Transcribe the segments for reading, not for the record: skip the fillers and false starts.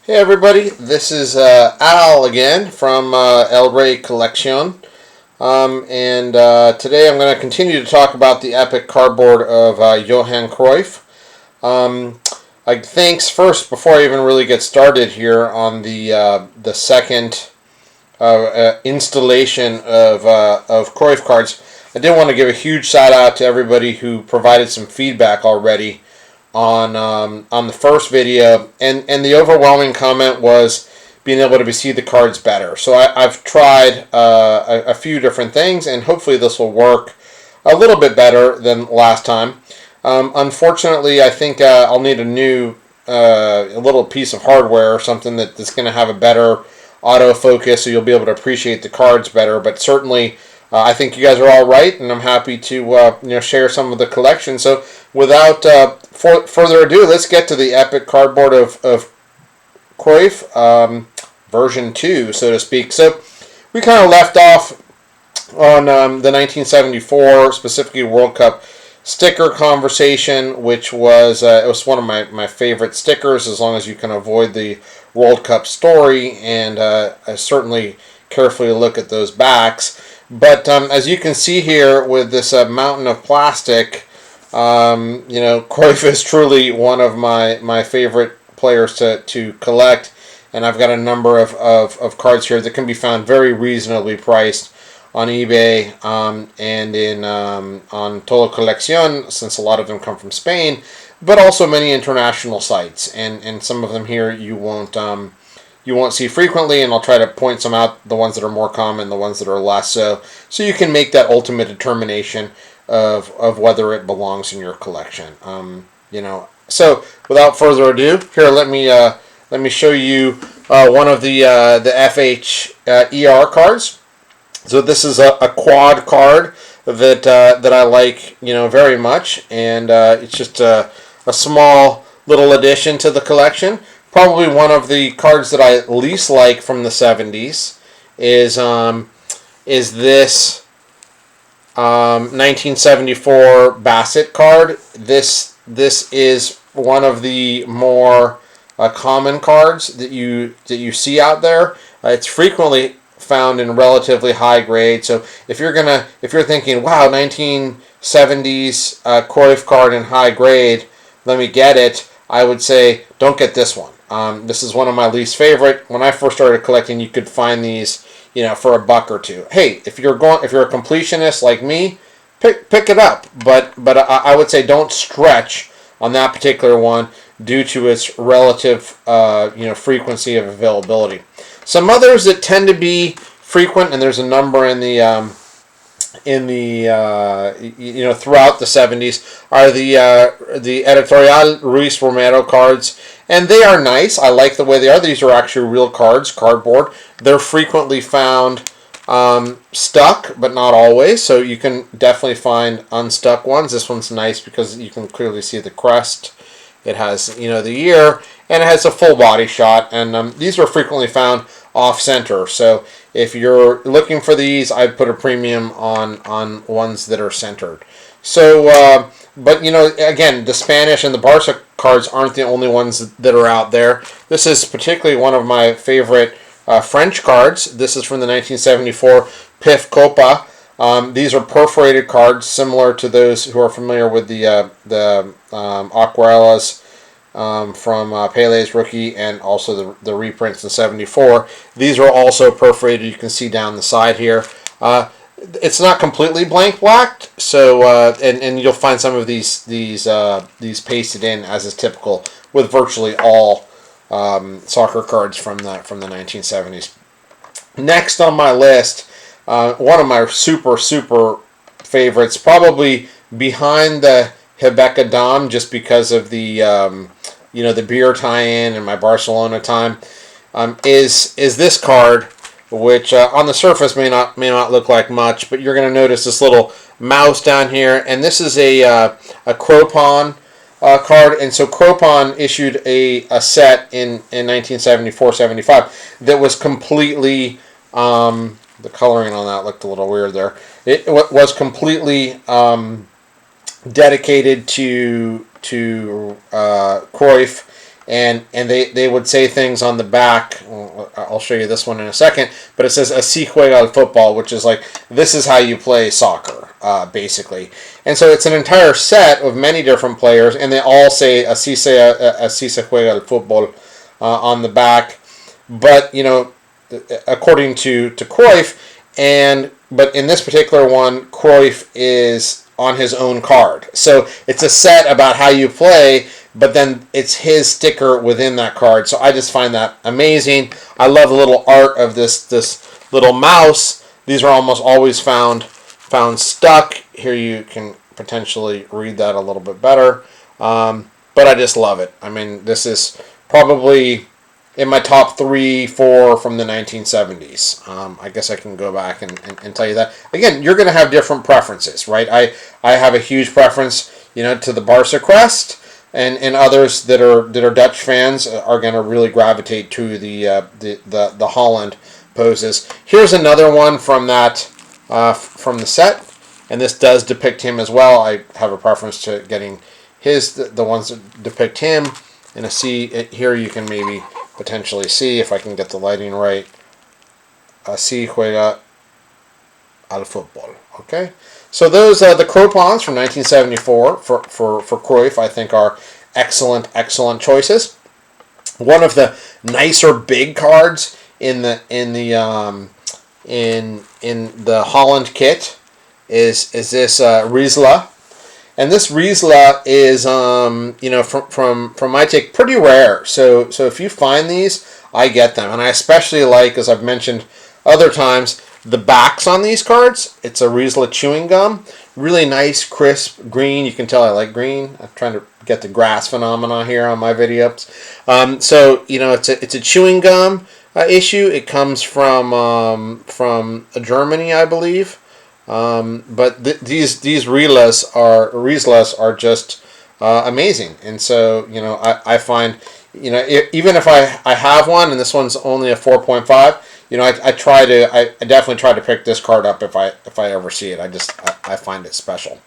Hey everybody, this is Al again from El Rey Collection. Today I'm going to continue to talk about the epic cardboard of Johan Cruyff. Thanks first, before I even really get started here on the second installation of Cruyff cards, I did want to give a huge shout out to everybody who provided some feedback already on the first video, and the overwhelming comment was being able to see the cards better. So I've tried a few different things, and hopefully this will work a little bit better than last time. Unfortunately, I think I'll need a little piece of hardware or something that's going to have a better autofocus, so you'll be able to appreciate the cards better. But certainly, I think you guys are all right, and I'm happy to share some of the collection. So without further ado, let's get to the epic cardboard of Cruyff, version 2, so to speak. So we kind of left off on the 1974, specifically World Cup sticker conversation, which was it was one of my favorite stickers, as long as you can avoid the World Cup story, and I certainly carefully look at those backs. But as you can see here with this mountain of plastic, Cruyff is truly one of my favorite players to collect, and I've got a number of cards here that can be found very reasonably priced on eBay and on Todo Colección, since a lot of them come from Spain, but also many international sites, and some of them here you won't see frequently, and I'll try to point some out, the ones that are more common, the ones that are less so you can make that ultimate determination of whether it belongs in your collection. So without further ado, here let me show you one of the FH cards. So this is a quad card that I like very much, and it's just a small little addition to the collection. Probably one of the cards that I least like from the 70s is this 1974 Bassett card. This is one of the more common cards that you see out there. It's frequently found in relatively high grade. So if you're thinking, wow, 1970s Cruyff card in high grade, let me get it, I would say don't get this one. This is one of my least favorite. When I first started collecting, you could find these, for $1 or $2. Hey, if you're a completionist like me, pick it up. But I would say don't stretch on that particular one due to its relative, frequency of availability. Some others that tend to be frequent, and there's a number in the throughout the 70s, are the Editorial Ruiz Romero cards, and they are nice. I like the way they are. These are actually real cards, cardboard. They're frequently found stuck, but not always, so you can definitely find unstuck ones. This one's nice because you can clearly see the crest. It has the year, and it has a full body shot, and these are frequently found off center. So if you're looking for these, I'd put a premium on ones that are centered. So, but again, the Spanish and the Barca cards aren't the only ones that are out there. This is particularly one of my favorite French cards. This is from the 1974 PIF Copa. These are perforated cards, similar to those who are familiar with the Aquarellas from Pele's rookie, and also the reprints in 74. These are also perforated. You can see down the side here. It's not completely blank blacked, so and you'll find some of these pasted in, as is typical with virtually all soccer cards from the 1970s. Next on my list, one of my super favorites, probably behind the Hebeka Dam, just because of the the beer tie-in and my Barcelona time, is this card, which on the surface may not look like much, but you're going to notice this little mouse down here, and this is a Croupon card. And so Croupon issued a set in 1974-75 that was completely, the coloring on that looked a little weird there. It was completely dedicated to Cruyff and they would say things on the back. I'll show you this one in a second, but it says "Así juega el fútbol," which is like, this is how you play soccer, basically. And so it's an entire set of many different players, and they all say "Así se juega el fútbol" on the back. But according to Cruyff, but in this particular one, Cruyff is on his own card. So it's a set about how you play, but then it's his sticker within that card. So I just find that amazing. I love the little art of this little mouse. These are almost always found stuck. Here you can potentially read that a little bit better. But I just love it. I mean, this is probably in my top 3, 4 from the 1970s. I guess I can go back and tell you that. Again, you're going to have different preferences, right? I have a huge preference, to the Barca crest, and others that are Dutch fans are going to really gravitate to the Holland poses. Here's another one from that from the set, and this does depict him as well. I have a preference to getting the ones that depict him. And here you can maybe potentially see, if I can get the lighting right, Así juega al fútbol. Okay, so those are the Croupons from 1974 for Cruyff. I think are excellent choices. One of the nicer big cards in the Holland kit is this Riesla. And this Riesla is, from my take, pretty rare. So if you find these, I get them. And I especially like, as I've mentioned other times, the backs on these cards. It's a Riesla chewing gum. Really nice, crisp green. You can tell I like green. I'm trying to get the grass phenomena here on my videos. So it's a chewing gum issue. It comes from Germany, I believe. But these Rieslas are just amazing, and so I find even if I have one and this one's only a 4.5, I definitely try to pick this card up if I ever see it. I find it special.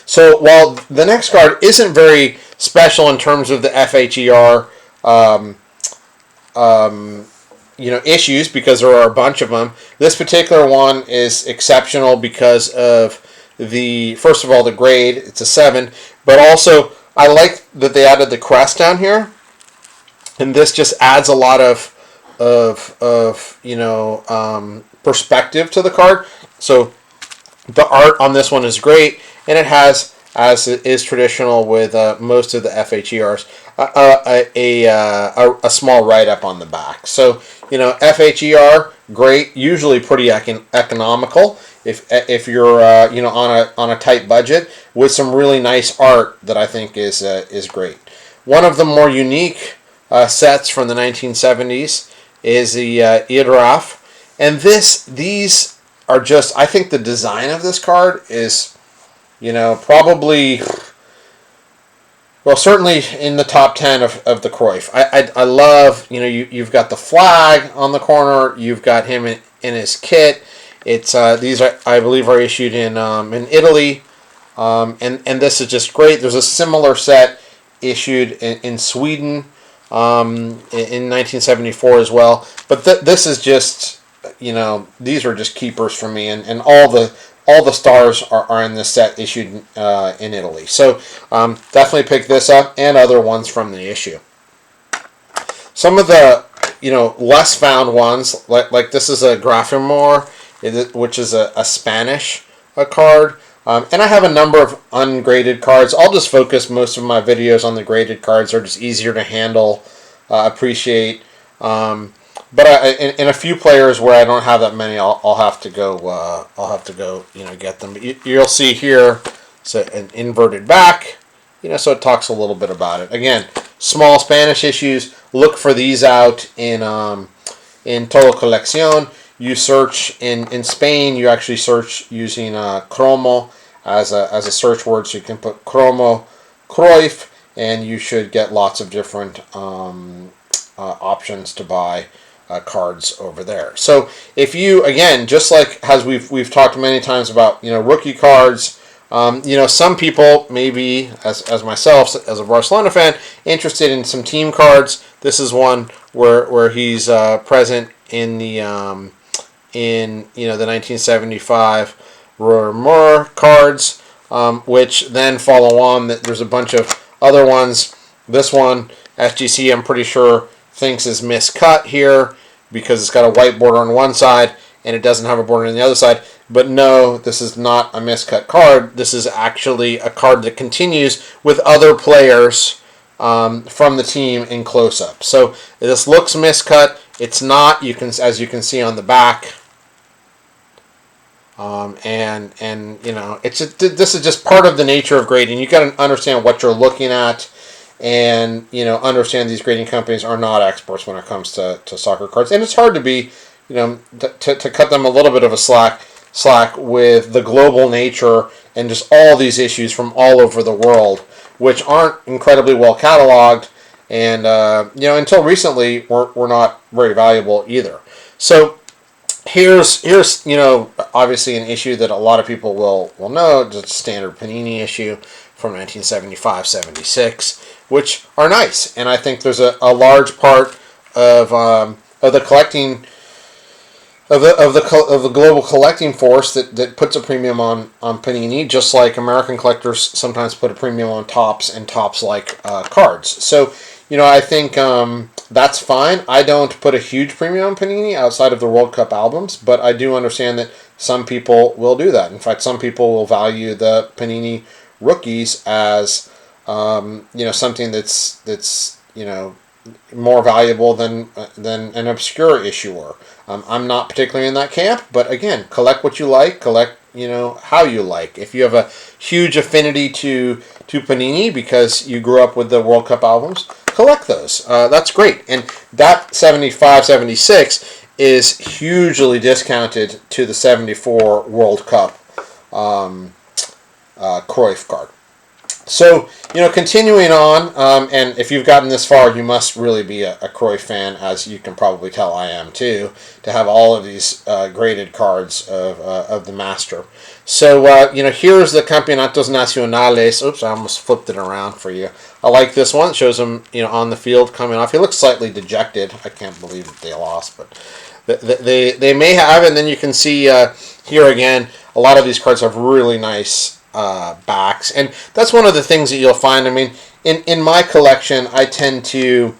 So while the next card isn't very special in terms of the FHER issues, because there are a bunch of them, this particular one is exceptional because of first of all, the grade. It's a 7, but also I like that they added the crest down here, and this just adds a lot of perspective to the card. So the art on this one is great, and it has, as it is traditional with most of the FHERs, a small write-up on the back. So FHER, great, usually pretty economical if you're on a tight budget, with some really nice art that I think is great. One of the more unique sets from the 1970s is the Idraf, and these are just, I think the design of this card is probably, well, certainly in the top 10 of the Cruyff. I love, you've got the flag on the corner. You've got him in his kit. It's these are, I believe, are issued in Italy, and this is just great. There's a similar set issued in Sweden in 1974 as well. But this is just, these are just keepers for me, and all the stars are in this set issued in Italy. So definitely pick this up and other ones from the issue. Some of the less found ones, like this is a Grafimor, which is a Spanish card. And I have a number of ungraded cards. I'll just focus most of my videos on the graded cards. They're just easier to handle, appreciate. But in a few players where I don't have that many, I'll have to go. Get them. But you'll see here, it's an inverted back. So it talks a little bit about it. Again, small Spanish issues. Look for these out in Todo Colección. You search in Spain. You actually search using Cromo as a search word, so you can put Cromo Cruyff, and you should get lots of different options to buy cards over there. So if you, again, just like as we've talked many times about rookie cards, Some people, maybe as myself, as a Barcelona fan, interested in some team cards. This is one where he's present in the the 1975 Roer cards, which then follow on. That there's a bunch of other ones. This one, SGC, I'm pretty sure thinks is miscut here because it's got a white border on one side and it doesn't have a border on the other side. But no, this is not a miscut card. This is actually a card that continues with other players from the team in close-up. So this looks miscut. It's not. As you can see on the back, this is just part of the nature of grading. You got to understand what you're looking at, and understand these grading companies are not experts when it comes to soccer cards, and it's hard to be, to cut them a little bit of a slack with the global nature and just all these issues from all over the world, which aren't incredibly well cataloged, and until recently were not very valuable either. So here's obviously an issue that a lot of people will know. It's a standard Panini issue from 1975-76, which are nice, and I think there's a large part of the collecting of the global collecting force that puts a premium on Panini, just like American collectors sometimes put a premium on tops and tops like cards. So I think that's fine. I don't put a huge premium on Panini outside of the World Cup albums, but I do understand that some people will do that. In fact, some people will value the Panini rookies as something that's more valuable than an obscure issuer. I'm not particularly in that camp, but again, collect what you like, collect how you like. If you have a huge affinity to Panini because you grew up with the World Cup albums, collect those. That's great. And that 75-76 is hugely discounted to the 74 World Cup Cruyff card. So, continuing on, and if you've gotten this far, you must really be a Cruyff fan, as you can probably tell I am too, to have all of these graded cards of the master. So, here's the Campeonatos Nacionales. Oops, I almost flipped it around for you. I like this one. It shows him, on the field coming off. He looks slightly dejected. I can't believe that they lost, but they may have. And then you can see here again, a lot of these cards have really nice backs, and that's one of the things that you'll find. I mean, in my collection, I tend to,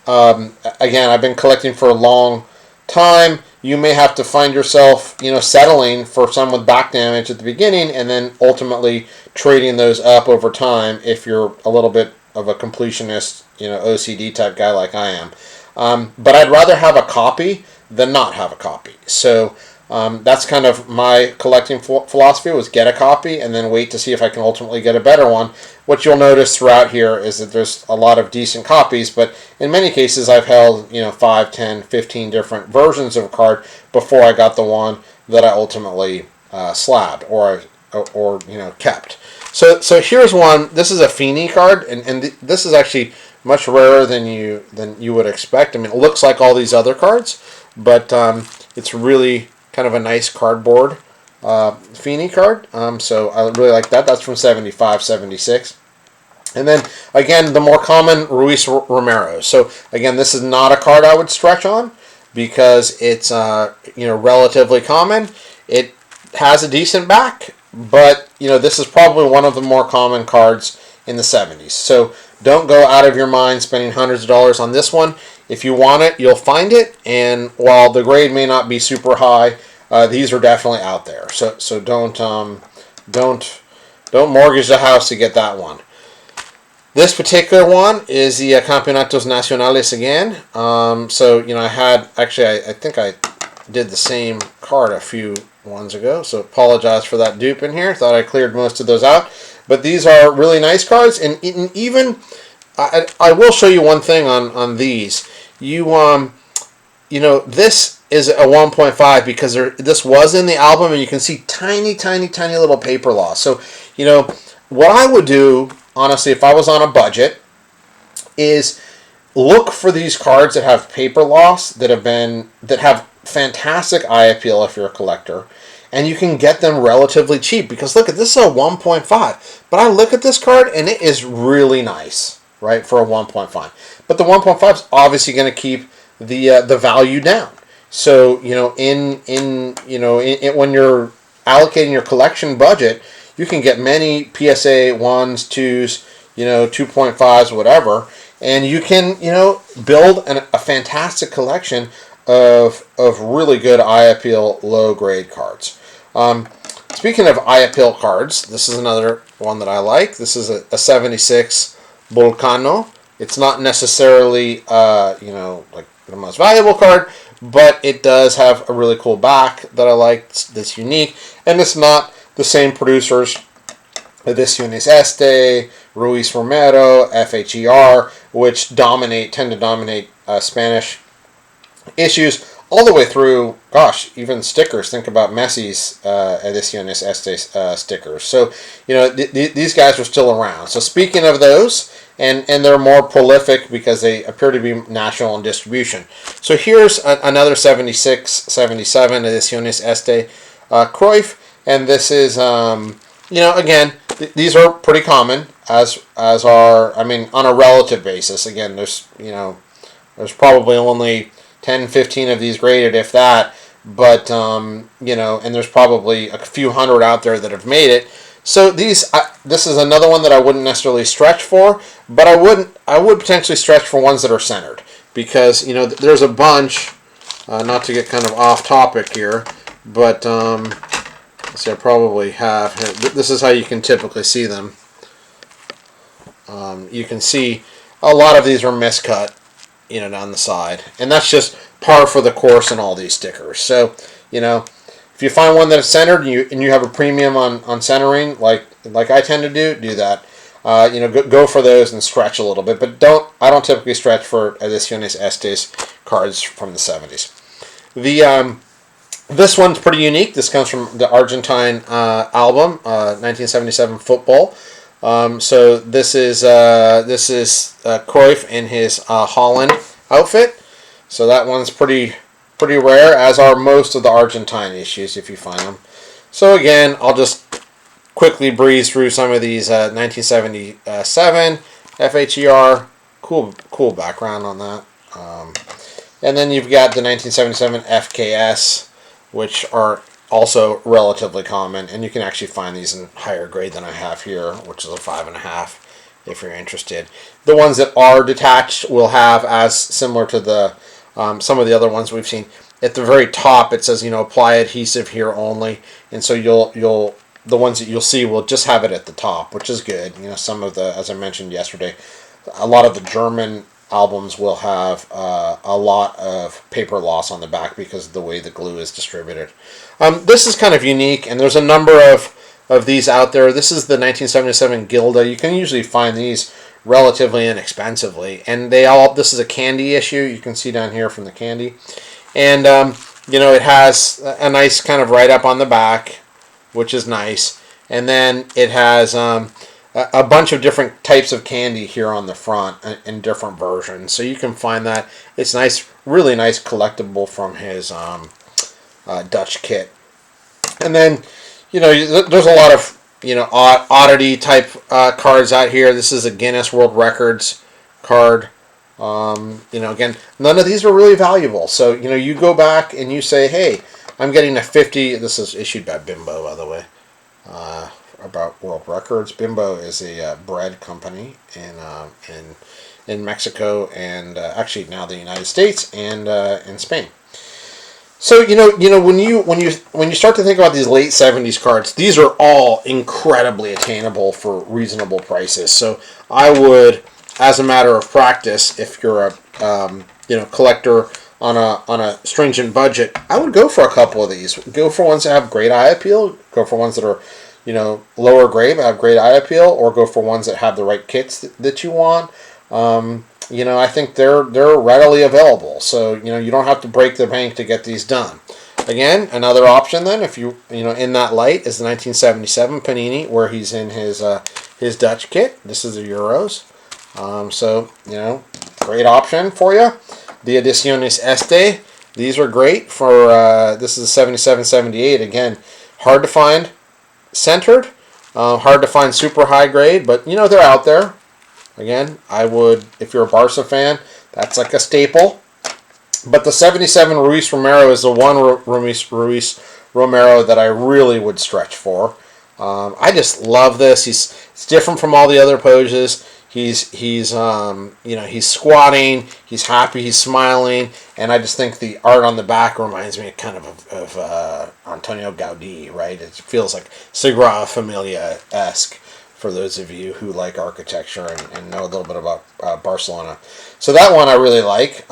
again, I've been collecting for a long time. You may have to find yourself, settling for some with back damage at the beginning, and then ultimately trading those up over time if you're a little bit of a completionist, OCD type guy like I am. But I'd rather have a copy than not have a copy. So that's kind of my collecting philosophy, was get a copy and then wait to see if I can ultimately get a better one. What you'll notice throughout here is that there's a lot of decent copies, but in many cases I've held 5, 10, 15 different versions of a card before I got the one that I ultimately slabbed or kept. So here's one. This is a Feeney card, and this is actually much rarer than you would expect. I mean, it looks like all these other cards, but it's really kind of a nice cardboard Feeney card. So I really like that. That's from 75-76. And then, again, the more common Ruiz Romero. So, again, this is not a card I would stretch on because it's relatively common. It has a decent back, but, this is probably one of the more common cards in the 70s. So don't go out of your mind spending hundreds of dollars on this one. If you want it, you'll find it, and while the grade may not be super high, these are definitely out there. So don't mortgage the house to get that one. This particular one is the Campeonatos Nacionales again. I think I did the same card a few ones ago, so apologize for that dupe in here. Thought I cleared most of those out, but these are really nice cards, and even I will show you one thing on these. This is a 1.5 because this was in the album, and you can see tiny little paper loss. So, what I would do, honestly, if I was on a budget, is look for these cards that have paper loss, that have fantastic eye appeal if you're a collector, and you can get them relatively cheap because look at this is a 1.5, but I look at this card and it is really nice, right, for a 1.5. But the 1.5 is obviously going to keep the value down. So when you're allocating your collection budget, you can get many PSA 1s, 2s, 2.5s, whatever, and you can build a fantastic collection of really good eye appeal low grade cards. Speaking of eye appeal cards, this is another one that I like. This is a 76 Volcano. It's not necessarily like the most valuable card, but it does have a really cool back that I like. That's unique, and it's not the same producers. Ediciones Este, Ruiz Romero, FHER, which tend to dominate Spanish issues all the way through. Gosh, even stickers. Think about Messi's Ediciones Este stickers. So these guys are still around. So speaking of those. And they're more prolific because they appear to be national in distribution. So here's another 76, 77 Ediciones Este Cruyff, and this is again these are pretty common as are on a relative basis. Again, there's probably only 10, 15 of these graded, if that, but and there's probably a few hundred out there that have made it. So this is another one that I wouldn't necessarily stretch for, but I would potentially stretch for ones that are centered because there's a bunch. Not to get kind of off topic here, but let's see, I probably have here. This is how you can typically see them. You can see a lot of these are miscut, down the side, and that's just par for the course in all these stickers. So if you find one that's centered and you have a premium on centering, like I tend to do that. Go for those and stretch a little bit, but I don't typically stretch for Ediciones Estes cards from the 70s. This one's pretty unique. This comes from the Argentine album, 1977 Football. So this is Cruyff in his Holland outfit. So that one's pretty rare, as are most of the Argentine issues if you find them. So again, I'll just quickly breeze through some of these. 1977 FHER, cool background on that. And then you've got the 1977 FKS, which are also relatively common, and you can actually find these in higher grade than I have here, which is a 5.5 if you're interested. The ones that are detached will have, as similar to the some of the other ones we've seen, at the very top it says apply adhesive here only, and so the ones that you'll see will just have it at the top, which is good. Some of the, as I mentioned yesterday, a lot of the German albums will have a lot of paper loss on the back because of the way the glue is distributed. This is kind of unique, and there's a number of these out there. This is the 1977 Gilda. You can usually find these relatively inexpensively, and this is a candy issue. You can see down here from the candy, and it has a nice kind of write-up on the back, which is nice, and then it has a bunch of different types of candy here on the front in different versions, so you can find that. It's nice, really nice collectible from his Dutch kit. And then there's a lot of oddity type cards out here. This is a Guinness World Records card. Again, none of these are really valuable, so you go back and you say, hey, I'm getting a 50. This is issued by Bimbo, by the way. About world records. Bimbo is a bread company in Mexico, and actually now the United States and in Spain. So when you start to think about these late 70s cards, these are all incredibly attainable for reasonable prices. So I would, as a matter of practice, if you're a collector on a stringent budget, I would go for a couple of these. Go for ones that have great eye appeal. Go for ones that are lower grade but have great eye appeal, or go for ones that have the right kits that you want. I think they're readily available, so you don't have to break the bank to get these done. Again, another option then, if you in that light, is the 1977 Panini, where he's in his Dutch kit. This is the Euros, so great option for you. The Ediciones Este, these are great for this is 77-78 again. hard to find centered, hard to find super high grade, but you know they're out there. Again, I would, if you're a Barca fan, that's like a staple. But the 77 Ruiz Romero is the one Ruiz Romero that I really would stretch for. I just love this. It's different from all the other poses. He's squatting. He's happy. He's smiling, and I just think the art on the back reminds me kind of Antonio Gaudí, right? It feels like Sagrada Familia-esque for those of you who like architecture and know a little bit about Barcelona. So that one I really like.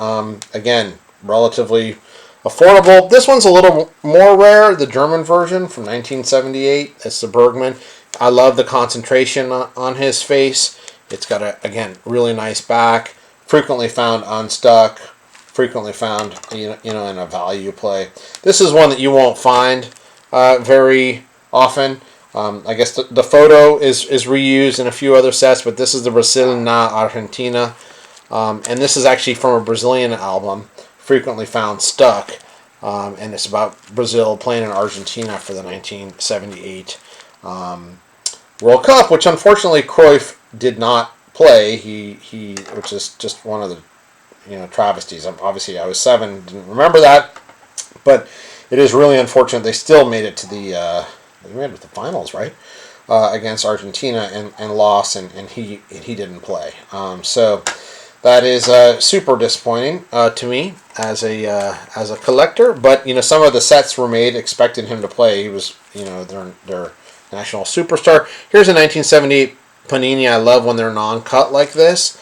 Again, relatively affordable. This one's a little more rare, the German version from 1978. It's the Bergman. I love the concentration on his face. It's got a, again, really nice back. Frequently found unstuck. Frequently found, in a value play. This is one that you won't find very often. I guess the photo is reused in a few other sets, but this is the Brasil na Argentina. And this is actually from a Brazilian album, Frequently Found Stuck. And it's about Brazil playing in Argentina for the 1978 World Cup, which unfortunately Cruyff did not play. Which is just one of the travesties. Obviously, I was 7, didn't remember that, but it is really unfortunate. They still made it to the finals, right? Against Argentina and lost, and he didn't play. So that is super disappointing to me as a collector. But some of the sets were made expecting him to play. He was their national superstar. Here's a 1978 Panini. I love when they're non-cut like this.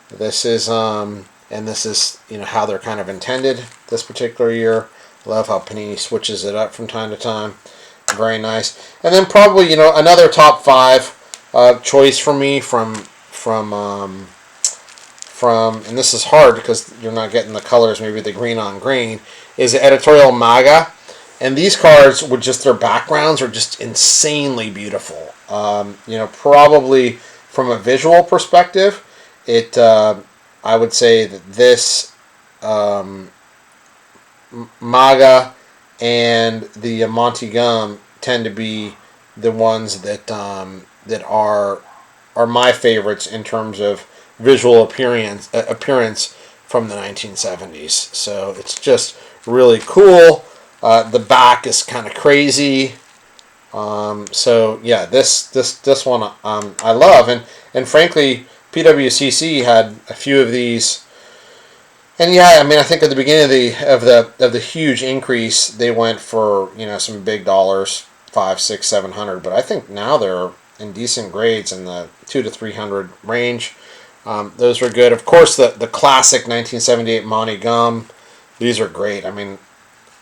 This is how they're kind of intended this particular year. Love how Panini switches it up from time to time. Very nice. And then probably another top 5 choice for me from and this is hard because you're not getting the colors, maybe the green on green, is the Editorial Maga. And these cards with just their backgrounds are just insanely beautiful. Probably from a visual perspective, I would say that this Maga and the Monty Gum tend to be the ones that are my favorites in terms of visual appearance from the 1970s. So it's just really cool. The back is kind of crazy. So yeah, this one I love, and frankly, PWCC had a few of these. And yeah, I mean, I think at the beginning of the huge increase, they went for some big dollars, $500, $600, $700. But I think now they're in decent grades in the $200 to $300 range. Those were good. Of course, the classic 1978 Monty Gum. These are great. I mean,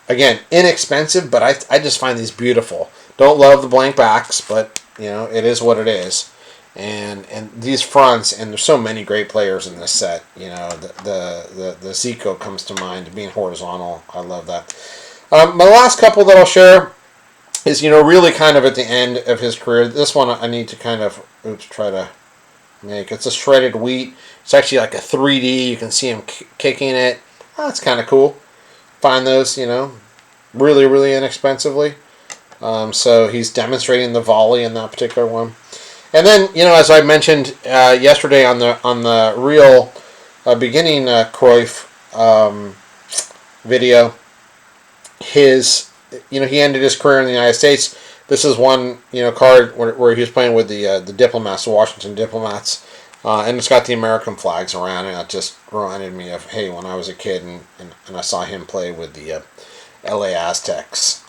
again, inexpensive, but I just find these beautiful. Don't love the blank backs, but it is what it is. And these fronts, and there's so many great players in this set. The Zico comes to mind, being horizontal. I love that. My last couple that I'll share is really kind of at the end of his career. This one I need to kind of try to make. It's a shredded wheat. It's actually like a 3D. You can see him kicking it. That's kind of cool. Find those, really, really inexpensively. So he's demonstrating the volley in that particular one. And then, as I mentioned yesterday on the real beginning Cruyff video, he ended his career in the United States. This is one card where he was playing with the diplomats, the Washington diplomats, and it's got the American flags around, and it just reminded me of when I was a kid and I saw him play with the LA Aztecs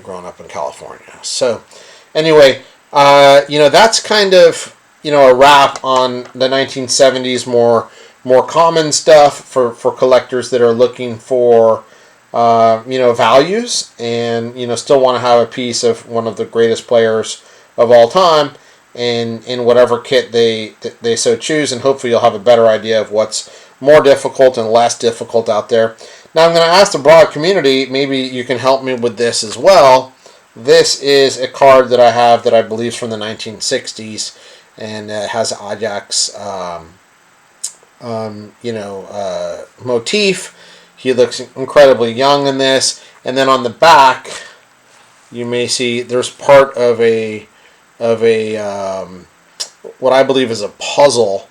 growing up in California. So anyway. That's kind of a wrap on the 1970s more common stuff for collectors that are looking for values and still want to have a piece of one of the greatest players of all time in whatever kit they so choose, and hopefully you'll have a better idea of what's more difficult and less difficult out there. Now I'm going to ask the broad community, maybe you can help me with this as well. This is a card that I have that I believe is from the 1960s, and it has Ajax, motif. He looks incredibly young in this, and then on the back, you may see there's part of a what I believe is a puzzle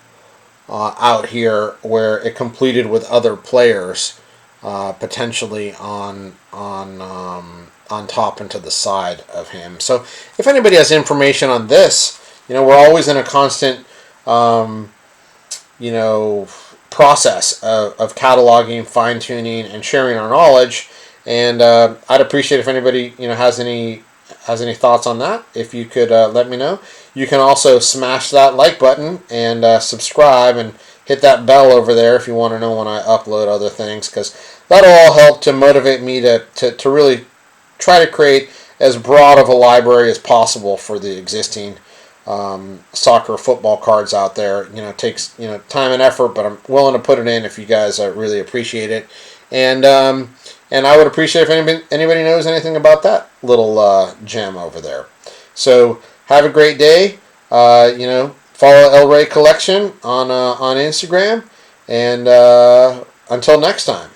out here where it completed with other players, potentially on top and to the side of him. So if anybody has information on this, we're always in a constant process of cataloging, fine tuning, and sharing our knowledge. And I'd appreciate if anybody has any thoughts on that. If you could let me know. You can also smash that like button and subscribe and hit that bell over there if you want to know when I upload other things, because that'll all help to motivate me to really try to create as broad of a library as possible for the existing soccer football cards out there. It takes time and effort, but I'm willing to put it in if you guys really appreciate it. And I would appreciate if anybody knows anything about that little gem over there. So have a great day. Follow El Rey Collection on Instagram, and until next time.